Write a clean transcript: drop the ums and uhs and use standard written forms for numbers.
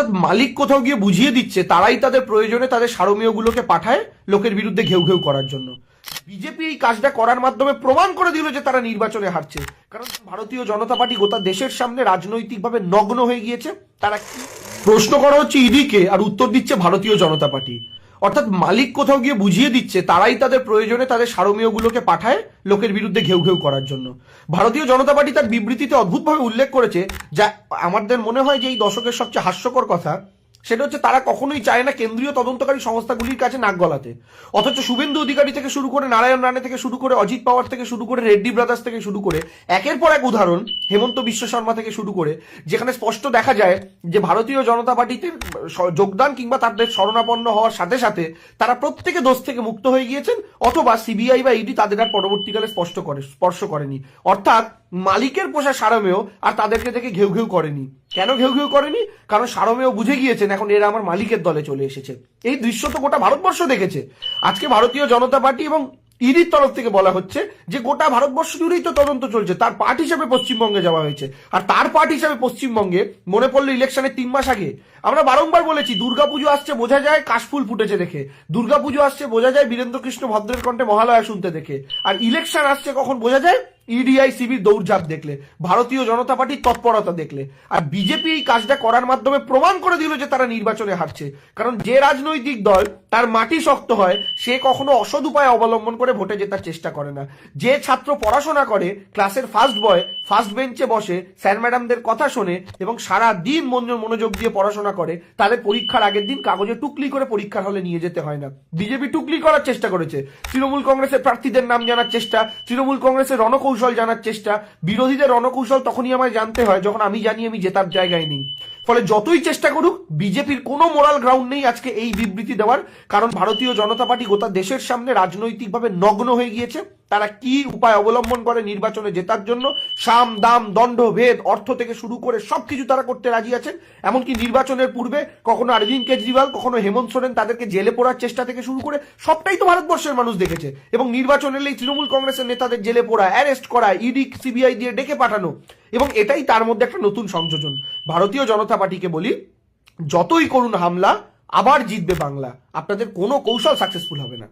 অর্থাৎ মালিক কোথাও গিয়ে বুঝিয়ে দিচ্ছে তারাই তাদের প্রয়োজনে তাদের সারমেয়গুলোকে পাঠায় লোকের বিরুদ্ধে ঘেউ ঘেউ করার জন্য। বিজেপি এই কাজটা করার মাধ্যমে প্রমাণ করে দিল যে তারা নির্বাচনে হারছে, কারণ ভারতীয় জনতা পার্টি গোটা দেশের সামনে রাজনৈতিকভাবে নগ্ন হয়ে গিয়েছে। তারা কি প্রশ্ন করা হচ্ছে ইডিকে, আর উত্তর দিচ্ছে ভারতীয় জনতা পার্টি। অর্থাৎ মালিক কোথাও গিয়ে বুঝিয়ে দিচ্ছে তারাই তাদের প্রয়োজনে তাদের সারমেয়গুলোকে পাঠায় লোকের বিরুদ্ধে ঘেউ ঘেউ করার জন্য। ভারতীয় জনতা পার্টি তার বিবৃতিতে অদ্ভুতভাবে উল্লেখ করেছে, যা আমাদের মনে হয় যে এই দশকের সবচেয়ে হাস্যকর কথা। সেটা হচ্ছে তারা কখনোই চায় না কেন্দ্রীয় তদন্তকারী সংস্থাগুলির কাছে নাক গলাতে, অথচ শুভেন্দু অধিকারী থেকে শুরু করে নারায়ণ রানে থেকে শুরু করে অজিত পাওয়ার থেকে শুরু করে রেড্ডি ব্রাদার্স থেকে শুরু করে একের পর এক উদাহরণ, হেমন্ত বিশ্ব শর্মা থেকে শুরু করে, যেখানে স্পষ্ট দেখা যায় যে ভারতীয় জনতা পার্টিতে যোগদান কিংবা তাদের শরণাপন্ন হওয়ার সাথে সাথে তারা প্রত্যেকে দোষ থেকে মুক্ত হয়ে গিয়েছেন, অথবা সিবিআই বা ইডি তাদের আর পরবর্তীকালে স্পর্শ করেনি। অর্থাৎ মালিকের পোষা সারমেয় আর তাদেরকে দেখে ঘেউ ঘেউ করেনি। কেন ঘেউ ঘেউ করেনি? কারণ সারমেয় বুঝে গিয়েছেন এখন এরা আমার মালিকের দলে চলে এসেছে। এই দৃশ্য তো গোটা ভারতবর্ষ দেখেছে। আজকে ভারতীয় জনতা পার্টি এবং ইডির তরফ থেকে বলা হচ্ছে যে গোটা ভারতবর্ষ জুড়েই তো তদন্ত চলছে, তার পার্ট হিসাবে পশ্চিমবঙ্গে যাওয়া হয়েছে। আর তার পার্ট হিসাবে পশ্চিমবঙ্গে মনে পড়লো ইলেকশনের 3 মাস আগে আমরা বারংবার বলেছি দুর্গাপুজো আসছে বোঝা যায় কাশফুল ফুটেছে দেখে, দুর্গাপুজো আসছে বোঝা যায় বীরেন্দ্র কৃষ্ণ ভদ্রের কণ্ঠে মহালয়া শুনতে দেখে, আর ইলেকশন আসছে কখন বোঝা যায় ইডিআই সিবির দৌড়ঝাঁপ দেখলে, ভারতীয় জনতা পার্টির তৎপরতা দেখলে। আর বিজেপি এই কাজটা করার মাধ্যমে প্রমাণ করে দিল যে তারা নির্বাচনে হারছে, কারণ যে রাজনৈতিক দল তার মাটি শক্ত হয় সে কখনো অসৎ উপায় অবলম্বন করে ভোটে জেতার চেষ্টা করে না। যে ছাত্র পড়াশোনা করে, ক্লাসের ফার্স্ট বয়, ফার্স্ট বেঞ্চে বসে, স্যার ম্যাডামদের কথা শোনে এবং সারা দিন মনোযোগ দিয়ে পড়াশোনা করে, তাদের পরীক্ষার আগের দিন কাগজে টুকলি করে পরীক্ষার হলে নিয়ে যেতে হয় না। বিজেপি টুকলি করার চেষ্টা করেছে, তৃণমূল কংগ্রেসের প্রার্থীদের নাম জানার চেষ্টা, তৃণমূল কংগ্রেসের রণকৌশল জানার চেষ্টা। বিরোধীদের রণকৌশল তখনই আমায় জানতে হয় যখন আমি জানি আমি জেতার জায়গায় নেই। ফলে যতই চেষ্টা করুক বিজেপির কোনো মোরাল গ্রাউন্ড নেই আজকে এই বিবৃতি দেওয়ার, কারণ ভারতীয় জনতা পার্টি গোটা দেশের সামনে রাজনৈতিকভাবে নগ্ন হয়ে গিয়েছে। তারা কি উপায় অবলম্বন করে নির্বাচনে জেতার জন্য, সাম দাম দণ্ড ভেদ অর্থ থেকে শুরু করে সবকিছু তারা করতে রাজি আছেন। এমনকি নির্বাচনের পূর্বে কখনো অরবিন্দ কেজরিওয়াল, কখনো হেমন্ত সোরেন তাদেরকে জেলে পোড়ার চেষ্টা থেকে শুরু করে সবটাই তো ভারতবর্ষের মানুষ দেখেছে। এবং নির্বাচন এলেই তৃণমূল কংগ্রেসের নেতাদের জেলে পোড়া, অ্যারেস্ট করা, ইডি সিবিআই দিয়ে ডেকে পাঠানো, এবং এটাই তার মধ্যে একটা নতুন সংযোজন। ভারতীয় জনতা পার্টিকে বলি, যতই করুন হামলা আবার জিতবে বাংলা, আপনাদের কোনো কৌশল সাকসেসফুল হবে না।